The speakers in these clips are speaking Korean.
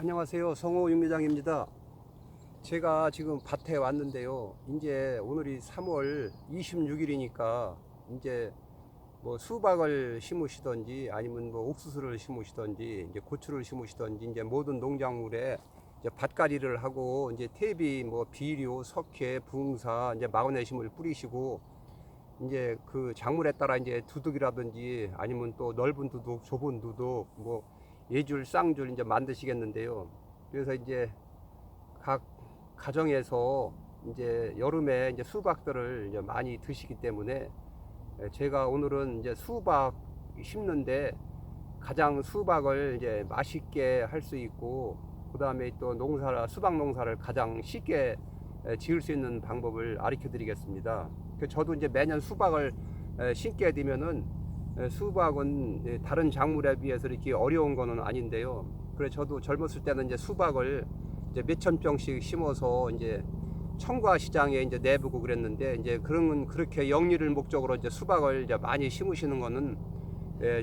안녕하세요. 성호 육미장입니다. 제가 지금 밭에 왔는데요. 이제 오늘이 3월 26일이니까 이제 뭐 수박을 심으시던지 아니면 뭐 옥수수를 심으시던지 이제 고추를 심으시던지 이제 모든 농작물에 이제 밭갈이를 하고 이제 퇴비 뭐 비료, 석회, 붕사, 이제 마그네슘을 뿌리시고 이제 그 작물에 따라 이제 두둑이라든지 아니면 또 넓은 두둑, 좁은 두둑, 뭐 예줄, 쌍줄 이제 만드시겠는데요. 그래서 이제 각 가정에서 이제 여름에 이제 수박들을 이제 많이 드시기 때문에 제가 오늘은 이제 수박 심는데 가장 수박을 이제 맛있게 할 수 있고 그 다음에 또 수박 농사를 가장 쉽게 지을 수 있는 방법을 가르쳐 드리겠습니다. 저도 이제 매년 수박을 심게 되면은 수박은 다른 작물에 비해서 이렇게 어려운 거는 아닌데요. 그래 저도 젊었을 때는 이제 수박을 이제 몇천 병씩 심어서 이제 청과 시장에 이제 내보고 그랬는데 이제 그렇게 영리를 목적으로 이제 수박을 이제 많이 심으시는 거는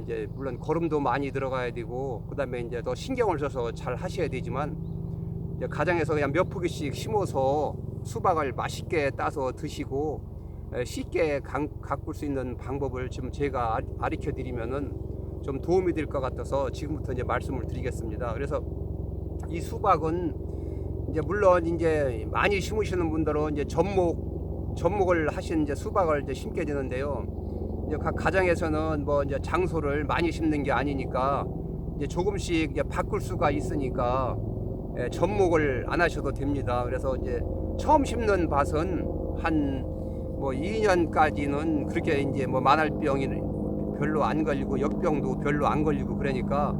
이제 물론 거름도 많이 들어가야 되고 그다음에 이제 더 신경을 써서 잘 하셔야 되지만 이제 가정에서 그냥 몇 포기씩 심어서 수박을 맛있게 따서 드시고 쉽게 가꿀 수 있는 방법을 지금 제가 가르쳐 드리면은 좀 도움이 될 것 같아서 지금부터 이제 말씀을 드리겠습니다. 그래서 이 수박은 이제 물론 이제 많이 심으시는 분들은 이제 접목을 하신 이제 수박을 이제 심게 되는데요. 이제 각 가정에서는 뭐 이제 장소를 많이 심는 게 아니니까 이제 조금씩 이제 바꿀 수가 있으니까 접목을 안 하셔도 됩니다. 그래서 이제 처음 심는 밭은 한 뭐 2년까지는 그렇게 이제 뭐 만알병이 별로 안 걸리고 역병도 별로 안 걸리고 그러니까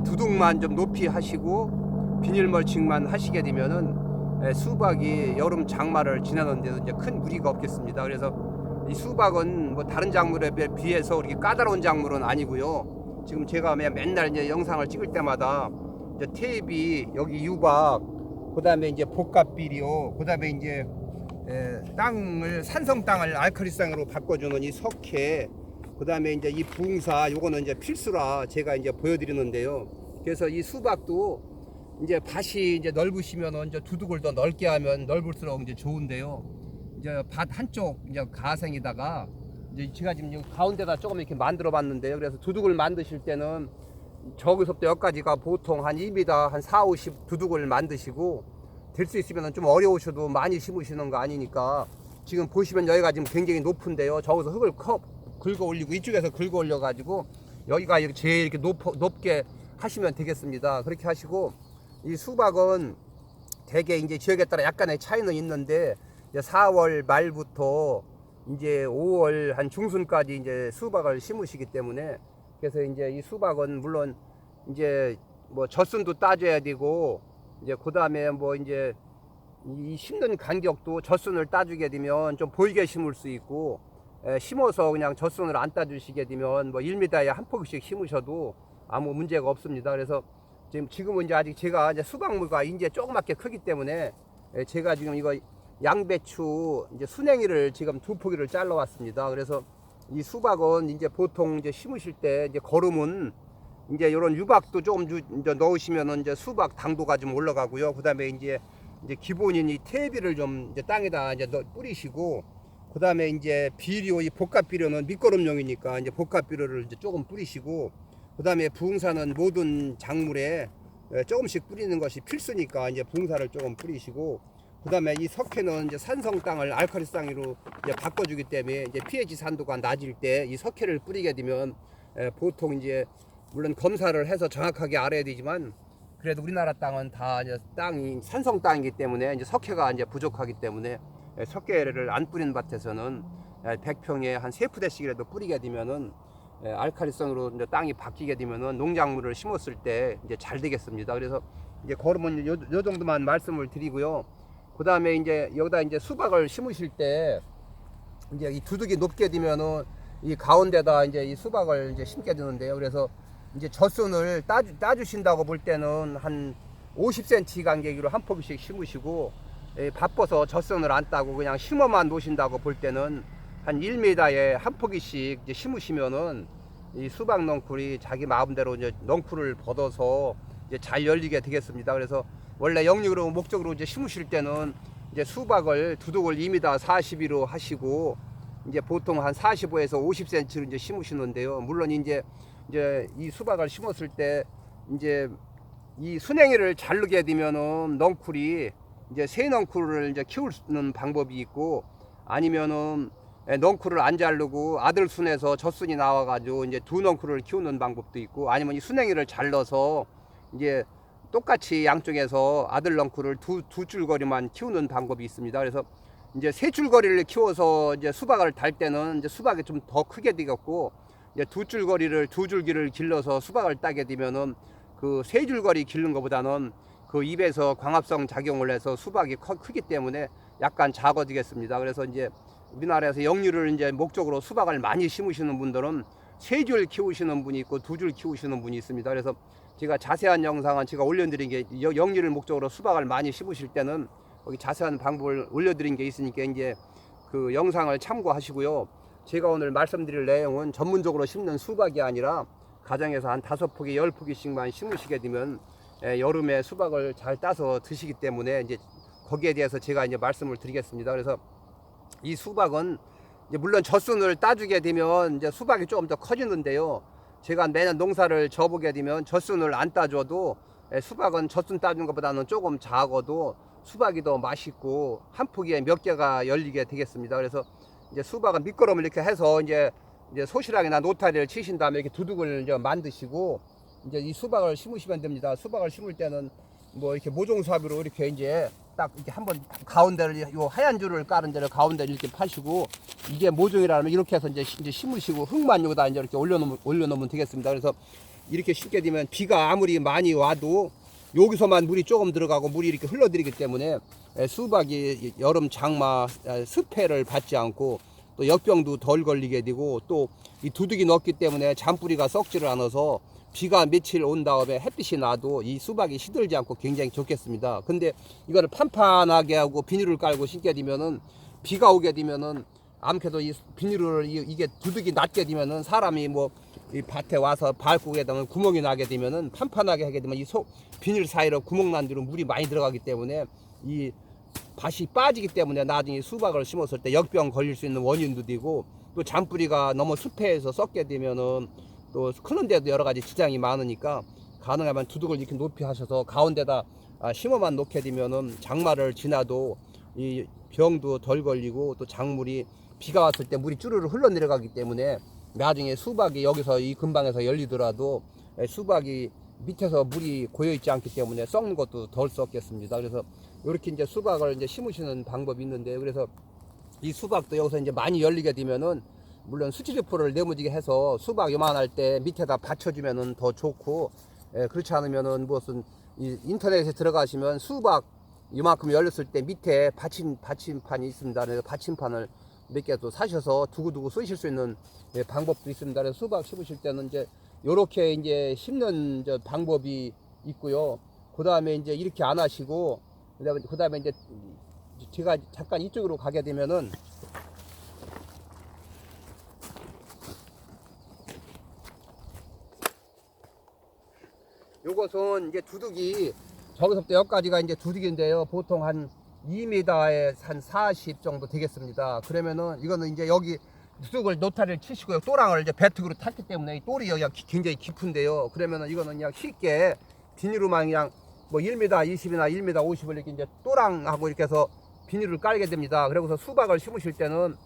두둑만 좀 높이 하시고 비닐 멀칭만 하시게 되면은 수박이 여름 장마를 지나는 데도 이제 큰 무리가 없겠습니다. 그래서 이 수박은 뭐 다른 작물에 비해서 그렇게 까다로운 작물은 아니고요. 지금 제가 맨날 이제 영상을 찍을 때마다 이제 테이비 여기 유박 그다음에 이제 복합비료 그다음에 이제 산성 땅을 알칼리성으로 바꿔주는 이 석회 그다음에 이제 이 붕사 요거는 이제 필수라 제가 이제 보여드리는데요. 그래서 이 수박도 이제 밭이 이제 넓으시면은 이제 두둑을 더 넓게 하면 넓을수록 이제 좋은데요. 이제 밭 한쪽 이제 가생에다가 이제 제가 지금 여기 가운데다 조금 이렇게 만들어 봤는데요. 그래서 두둑을 만드실 때는 저기서부터 여기까지가 보통 한 2m 한 4, 50 두둑을 만드시고 될 수 있으면 좀 어려우셔도 많이 심으시는 거 아니니까 지금 보시면 여기가 지금 굉장히 높은데요. 저기서 흙을 긁어 올리고 이쪽에서 긁어 올려 가지고 여기가 이렇게 제일 이렇게 높게 하시면 되겠습니다. 그렇게 하시고 이 수박은 대개 이제 지역에 따라 약간의 차이는 있는데 이제 4월 말부터 이제 5월 한 중순까지 이제 수박을 심으시기 때문에 그래서 이제 이 수박은 물론 이제 뭐 젖순도 따줘야 되고 이제 그 다음에 뭐 이제 이 심는 간격도 젖순을 따주게 되면 좀 보이게 심을 수 있고 심어서 그냥 젖순을 안 따주시게 되면 뭐 1m에 한 포기씩 심으셔도 아무 문제가 없습니다. 그래서 지금은 이제 아직 제가 이제 수박무가 이제 조그맣게 크기 때문에 제가 지금 이거 양배추 이제 순행이를 지금 2포기를 잘라 왔습니다. 그래서 이 수박은 이제 보통 이제 심으실 때 이제 거름은 이제 이런 유박도 조금 이제 넣으시면은 이제 수박 당도가 좀 올라가고요. 그다음에 이제 기본인 이 퇴비를 좀 이제 땅에다 이제 뿌리시고 그다음에 이제 비료 이 복합 비료는 밑거름용이니까 이제 복합 비료를 이제 조금 뿌리시고 그다음에 부흥사는 모든 작물에 조금씩 뿌리는 것이 필수니까 이제 부흥사를 조금 뿌리시고 그다음에 이 석회는 이제 산성 땅을 알칼리성으로 이제 바꿔주기 때문에 이제 pH 산도가 낮을 때 이 석회를 뿌리게 되면 보통 이제 물론 검사를 해서 정확하게 알아야 되지만 그래도 우리나라 땅은 다 이제 땅이 산성 땅이기 때문에 이제 석회가 이제 부족하기 때문에 석회를 안 뿌리는 밭에서는 100평에 한 3푸대씩이라도 뿌리게 되면은 알칼리성으로 이제 땅이 바뀌게 되면은 농작물을 심었을 때 이제 잘 되겠습니다. 그래서 이제 거름은 요 정도만 말씀을 드리고요. 그 다음에 이제 여기다 이제 수박을 심으실 때 이제 이 두둑이 높게 되면은 이 가운데다 이제 이 수박을 이제 심게 되는데요. 그래서 이제 젖순을 따주신다고 볼 때는 한 50cm 간격으로 한 포기씩 심으시고 바빠서 젖순을 안 따고 그냥 심어만 놓으신다고 볼 때는 한 1m에 한 포기씩 이제 심으시면은 이 수박 넝쿨이 자기 마음대로 이제 넝쿨을 걷어서 이제 잘 열리게 되겠습니다. 그래서 원래 영육으로 목적으로 이제 심으실 때는 이제 수박을 두둑을 2m 42로 하시고 이제 보통 한 45에서 50cm로 이제 심으시는데요. 물론 이제 이 수박을 심었을 때 이제 이 순행이를 자르게 되면은 넝쿨이 이제 새 넝쿨을 이제 키우는 방법이 있고, 아니면은 넝쿨을 안 자르고 아들 순에서 젖순이 나와가지고 이제 두 넝쿨을 키우는 방법도 있고, 아니면 이 순행이를 잘라서 이제 똑같이 양쪽에서 아들 넝쿨을 두 줄거리만 키우는 방법이 있습니다. 그래서 이제 세 줄거리를 키워서 이제 수박을 달 때는 이제 수박이 좀 더 크게 되겠고, 이제 두 줄기를 길러서 수박을 따게 되면은 그 세 줄거리 기른 것보다는 그 입에서 광합성 작용을 해서 수박이 크기 때문에 약간 작아지겠습니다. 그래서 이제 우리나라에서 영유를 이제 목적으로 수박을 많이 심으시는 분들은 세 줄 키우시는 분이 있고 두 줄 키우시는 분이 있습니다. 그래서 제가 자세한 영상은 제가 올려드린 게, 영유를 목적으로 수박을 많이 심으실 때는 거기 자세한 방법을 올려드린 게 있으니까 이제 그 영상을 참고하시고요. 제가 오늘 말씀드릴 내용은 전문적으로 심는 수박이 아니라 가정에서 한 5포기, 10포기씩만 심으시게 되면 여름에 수박을 잘 따서 드시기 때문에 이제 거기에 대해서 제가 이제 말씀을 드리겠습니다. 그래서 이 수박은 이제 물론 젖순을 따주게 되면 이제 수박이 조금 더 커지는데요. 제가 매년 농사를 져보게 되면 젖순을 안 따줘도 수박은 젖순 따준 것보다는 조금 작아도 수박이 더 맛있고 한 포기에 몇 개가 열리게 되겠습니다. 그래서 이제 수박은 밑거름을 이렇게 해서 이제 소실하게나 노타리를 치신 다음에 이렇게 두둑을 이제 만드시고 이제 이 수박을 심으시면 됩니다. 수박을 심을 때는 뭐 이렇게 모종삽으로 이렇게 이제 딱 이렇게 한번 가운데를, 요 하얀 줄을 깔은 데를 가운데를 이렇게 파시고, 이게 모종이라면 이렇게 해서 이제 심으시고 흙만 여기다 이제 이렇게 올려놓으면 되겠습니다. 그래서 이렇게 심게 되면 비가 아무리 많이 와도 여기서만 물이 조금 들어가고 물이 이렇게 흘러들이기 때문에 수박이 여름 장마 습해를 받지 않고 또 역병도 덜 걸리게 되고, 또 이 두둑이 넣기 때문에 잔뿌리가 썩지를 않아서 비가 며칠 온 다음에 햇빛이 나도 이 수박이 시들지 않고 굉장히 좋겠습니다. 근데 이거를 판판하게 하고 비닐을 깔고 심게 되면은 비가 오게 되면은 아무래도 이 비닐을 이게 두둑이 낮게 되면은 사람이 뭐 이 밭에 와서 밟고 되면 구멍이 나게 되면은 판판하게 하게 되면 이 비닐 사이로 구멍 난 뒤로 물이 많이 들어가기 때문에 이 밭이 빠지기 때문에 나중에 수박을 심었을 때 역병 걸릴 수 있는 원인도 되고, 또 잔뿌리가 너무 습해서 썩게 되면은 또 크는데도 여러 가지 지장이 많으니까 가능하면 두둑을 이렇게 높이 하셔서 가운데다 심어만 놓게 되면은 장마를 지나도 이 병도 덜 걸리고, 또 작물이 비가 왔을 때 물이 쭈르르 흘러내려가기 때문에 나중에 수박이 여기서 이 근방에서 열리더라도 수박이 밑에서 물이 고여 있지 않기 때문에 썩는 것도 덜 썩겠습니다. 그래서 이렇게 이제 수박을 이제 심으시는 방법이 있는데, 그래서 이 수박도 여기서 이제 많이 열리게 되면은 물론 수치리포를 내무지게 해서 수박 요만할 때 밑에다 받쳐주면은 더 좋고, 그렇지 않으면은 무슨 인터넷에 들어가시면 수박 이만큼 열렸을 때 밑에 받침판이 있습니다. 그래서 받침판을 몇 개 또 사셔서 두고두고 쓰실 수 있는 방법도 있습니다. 그래서 수박 심으실 때는 이제 요렇게 이제 심는 방법이 있고요. 그 다음에 이제 이렇게 안 하시고, 그 다음에 이제 제가 잠깐 이쪽으로 가게 되면은 요것은 이제 두둑이 저기서부터 여기까지가 이제 두둑인데요. 보통 한 2m에 한 40 정도 되겠습니다. 그러면은 이거는 이제 여기 두둑을 노타리를 치시고요. 또랑을 이제 배특으로 탔기 때문에 이 똘이 여기가 굉장히 깊은데요. 그러면은 이거는 그냥 쉽게 비닐로만 그냥 뭐 1m 20이나 1m 50을 이렇게 이제 또랑하고 이렇게 해서 비닐을 깔게 됩니다. 그러고서 수박을 심으실 때는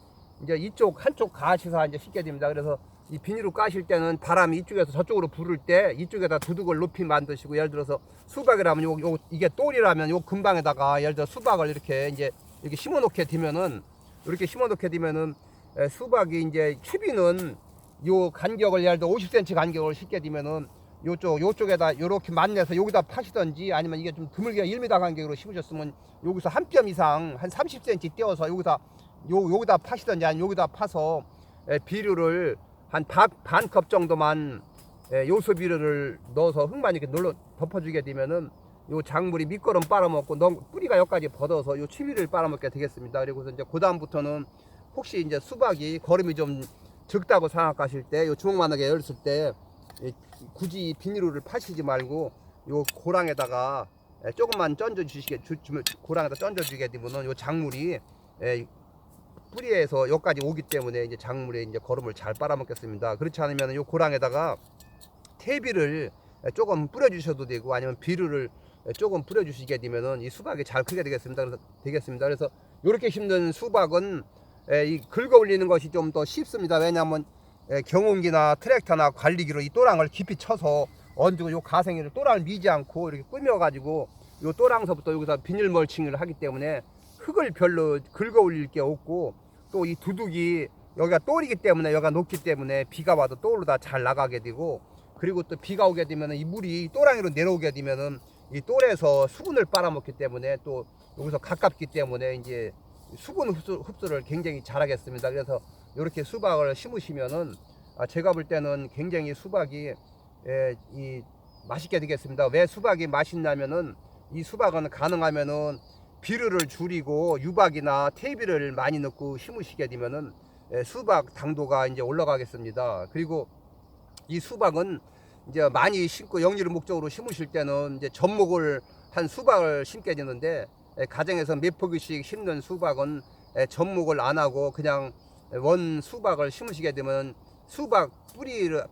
이제 이쪽 한쪽 가시사 이제 심게 됩니다. 그래서 이 비닐을 까실 때는 바람이 이쪽에서 저쪽으로 부를 때 이쪽에다 두둑을 높이 만드시고, 예를 들어서 수박이라면 이게 똘이라면 요 근방에다가 예를 들어 수박을 이렇게 이제 이렇게 심어 놓게 되면은, 이렇게 심어 놓게 되면은 수박이 이제 추비는 요 간격을 예를 들어 50cm 간격을 심게 되면은 요쪽에다 요렇게 만내서 여기다 파시던지, 아니면 이게 좀 드물게 1m 간격으로 심으셨으면 여기서 한 뼘 이상 한 30cm 떼어서 여기다 파시던지, 아니면 여기다 파서 비료를 한 반 컵 정도만 요소 비료를 넣어서 흙만 이렇게 눌러 덮어주게 되면은 요 작물이 밑거름 빨아먹고 뿌리가 여기까지 벗어서 요 추비를 빨아먹게 되겠습니다. 그리고서 이제 그 다음부터는 혹시 이제 수박이 거름이 좀 적다고 생각하실 때 요 주먹만하게 열었을 때 굳이 비닐을 파시지 말고 요 고랑에다가 조금만 고랑에다 던져 주게 되면은 요 작물이 뿌리에서 여기까지 오기 때문에 이제 작물에 이제 거름을 잘 빨아먹겠습니다. 그렇지 않으면 요 고랑에다가 퇴비를 조금 뿌려 주셔도 되고 아니면 비료를 조금 뿌려 주시게 되면은 이 수박이 잘 크게 되겠습니다. 그래서 이렇게 심는 수박은 이 긁어 올리는 것이 좀 더 쉽습니다. 왜냐하면 경운기나 트랙터나 관리기로 이 또랑을 깊이 쳐서 얹고 요 가생이를 또랑을 미지 않고 이렇게 꾸며 가지고 요 또랑서부터 여기서 비닐 멀칭을 하기 때문에 흙을 별로 긁어 올릴 게 없고, 또 이 두둑이 여기가 똘이기 때문에 여기가 높기 때문에 비가 와도 똘로 다 잘 나가게 되고, 그리고 또 비가 오게 되면 이 물이 또랑이로 내려오게 되면은 이 똘에서 수분을 빨아먹기 때문에 또 여기서 가깝기 때문에 이제 수분 흡수를 굉장히 잘하겠습니다. 그래서 이렇게 수박을 심으시면은 제가 볼 때는 굉장히 수박이 이 맛있게 되겠습니다. 왜 수박이 맛있냐면은 이 수박은 가능하면은 비료를 줄이고 유박이나 퇴비를 많이 넣고 심으시게 되면은 수박 당도가 이제 올라가겠습니다. 그리고 이 수박은 이제 많이 심고 영리를 목적으로 심으실 때는 이제 접목을 한 수박을 심게 되는데, 가정에서 몇 포기씩 심는 수박은 접목을 안 하고 그냥 원 수박을 심으시게 되면 수박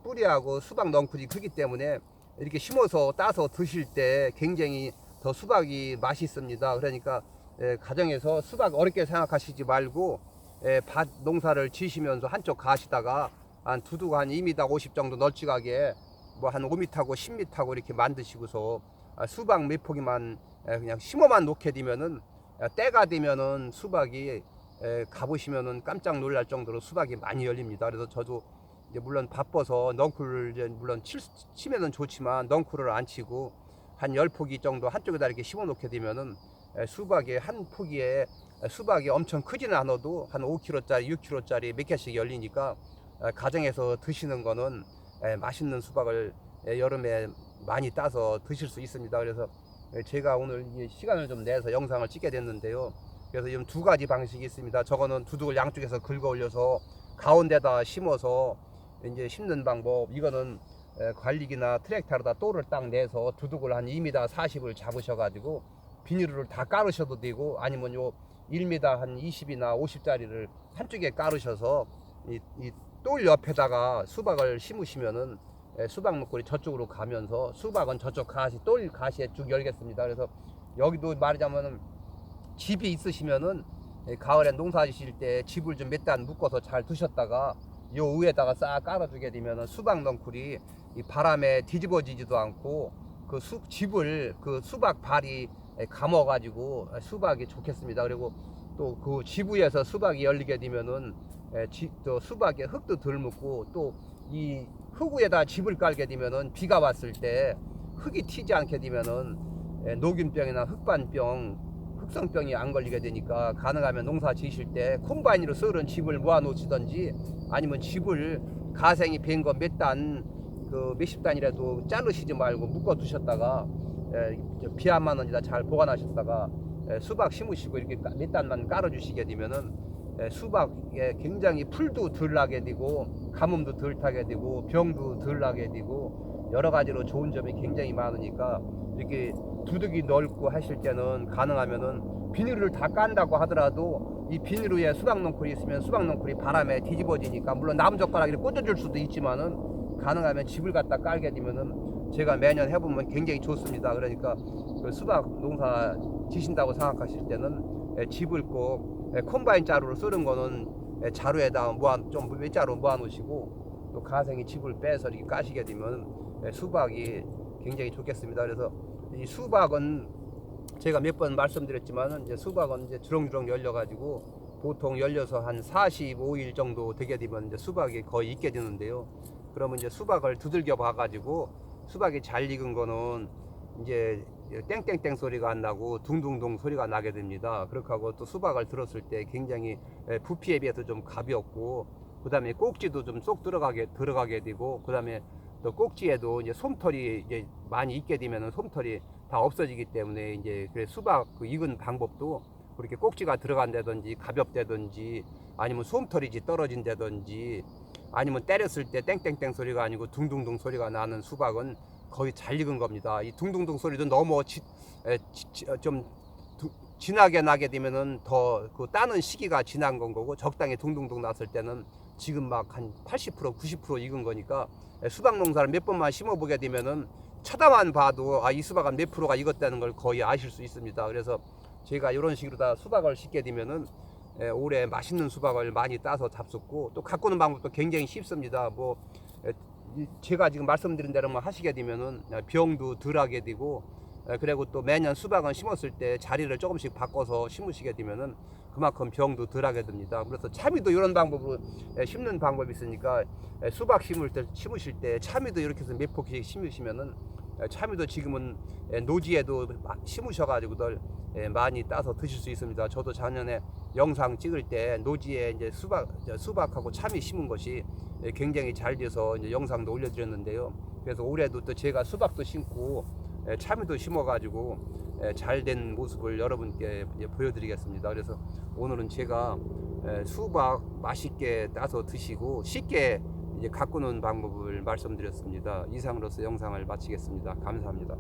뿌리하고 수박 넝쿨이 크기 때문에 이렇게 심어서 따서 드실 때 굉장히 더 수박이 맛있습니다. 그러니까 가정에서 수박 어렵게 생각하시지 말고 밭 농사를 지시면서 한쪽 가시다가 한 두둑 한 2m 50 정도 널찍하게 뭐 한 5m고 10m고 이렇게 만드시고서 수박 몇 포기만 그냥 심어만 놓게 되면은 때가 되면은 수박이 가보시면은 깜짝 놀랄 정도로 수박이 많이 열립니다. 그래서 저도 이제 물론 바빠서 넝쿨을 이제 물론 치면은 좋지만 넝쿨을 안 치고 한 10포기 정도 한쪽에다 이렇게 심어 놓게 되면은 수박이 한 포기에 수박이 엄청 크지는 않아도 한 5kg짜리 6kg짜리 몇 개씩 열리니까 가정에서 드시는 거는 맛있는 수박을 여름에 많이 따서 드실 수 있습니다. 그래서 제가 오늘 시간을 좀 내서 영상을 찍게 됐는데요. 그래서 지금 두 가지 방식이 있습니다. 저거는 두둑을 양쪽에서 긁어 올려서 가운데다 심어서 이제 심는 방법. 이거는 관리기나 트랙터로다 또를 딱 내서 두둑을 한 2m 40을 잡으셔가지고 비닐을 다 깔으셔도 되고, 아니면 요 1m 한 20이나 50짜리를 한쪽에 깔으셔서 이 똘 옆에다가 수박을 심으시면은 수박 먹거리 저쪽으로 가면서 수박은 저쪽 가시 똘 가시에 쭉 열겠습니다. 그래서 여기도 말하자면은 집이 있으시면은 가을에 농사 지실 때 집을 좀 몇 단 묶어서 잘 두셨다가 요 위에다가 싹 깔아주게 되면은 수박 넝쿨이 이 바람에 뒤집어지지도 않고 그 집을 그 수박 발이 감아가지고 수박이 좋겠습니다. 그리고 또 그 집 위에서 수박이 열리게 되면은 또 수박에 흙도 덜 묻고, 또 이 흙 위에다 집을 깔게 되면은 비가 왔을 때 흙이 튀지 않게 되면은 녹균병이나 흙반병, 흙성병이 안 걸리게 되니까 가능하면 농사 지실 때 콤바인으로 썰은 집을 모아 놓으시던지, 아니면 집을 가생이 벤 거 몇 단, 그 몇십 단이라도 자르시지 말고 묶어 두셨다가 비 안 맞는 데다 잘 보관하셨다가 수박 심으시고 이렇게 몇 단만 깔아 주시게 되면은 수박에 굉장히 풀도 덜 나게 되고 가뭄도 덜 타게 되고 병도 덜 나게 되고 여러 가지로 좋은 점이 굉장히 많으니까, 이렇게 두둑이 넓고 하실 때는 가능하면은 비닐을 다 깐다고 하더라도 이 비닐 위에 수박 넝쿨이 있으면 수박 넝쿨이 바람에 뒤집어지니까, 물론 나무젓가락으로 꽂아줄 수도 있지만은 가능하면 집을 갖다 깔게 되면은 제가 매년 해보면 굉장히 좋습니다. 그러니까 그 수박 농사 지신다고 생각하실 때는 집을 꼭 콤바인 자루로 쓰는 거는 자루에다 좀 외자로 모아 놓으시고, 또 가생이 집을 빼서 이렇게 까시게 되면 수박이 굉장히 좋겠습니다. 그래서 이 수박은 제가 몇 번 말씀드렸지만은 이제 수박은 이제 주렁주렁 열려 가지고 보통 열려서 한 45일 정도 되게 되면 이제 수박이 거의 익게 되는데요. 그러면 이제 수박을 두들겨 봐 가지고 수박이 잘 익은 거는 이제 땡땡땡 소리가 안 나고 둥둥둥 소리가 나게 됩니다. 그렇게 하고 또 수박을 들었을 때 굉장히 부피에 비해서 좀 가볍고, 그 다음에 꼭지도 좀 쏙 들어가게 되고, 그 다음에 또 꼭지에도 이제 솜털이 이제 많이 익게 되면 솜털이 다 없어지기 때문에 이제 그래 수박 그 익은 방법도 그렇게 꼭지가 들어간다든지 가볍다든지 아니면 솜털이 떨어진다든지 아니면 때렸을 때 땡땡땡 소리가 아니고 둥둥둥 소리가 나는 수박은 거의 잘 익은 겁니다. 이 둥둥둥 소리도 너무 좀 진하게 나게 되면은 더 그 따는 시기가 지난 건 거고, 적당히 둥둥둥 났을 때는 지금 막 한 80% 90% 익은 거니까, 수박 농사를 몇 번만 심어보게 되면은 쳐다만 봐도 이 수박은 몇 프로가 익었다는 걸 거의 아실 수 있습니다. 그래서 제가 이런 식으로 다 수박을 심게 되면은 올해 맛있는 수박을 많이 따서 잡숫고, 또 가꾸는 방법도 굉장히 쉽습니다. 뭐 제가 지금 말씀드린 대로만 하시게 되면은 병도 덜하게 되고, 그리고 또 매년 수박은 심었을 때 자리를 조금씩 바꿔서 심으시게 되면은 그만큼 병도 덜하게 됩니다. 그래서 참이도 이런 방법으로 심는 방법이 있으니까, 수박 심으실 때 참이도 이렇게 해서 몇 포기씩 심으시면은, 참이도 지금은 노지에도 심으셔가지고들 많이 따서 드실 수 있습니다. 저도 작년에 영상 찍을 때 노지에 이제 수박하고 참이 심은 것이 굉장히 잘 돼서 이제 영상도 올려드렸는데요. 그래서 올해도 또 제가 수박도 심고 참이도 심어가지고 잘 된 모습을 여러분께 보여드리겠습니다. 그래서 오늘은 제가 수박 맛있게 따서 드시고 쉽게 이제 가꾸는 방법을 말씀드렸습니다. 이상으로서 영상을 마치겠습니다. 감사합니다.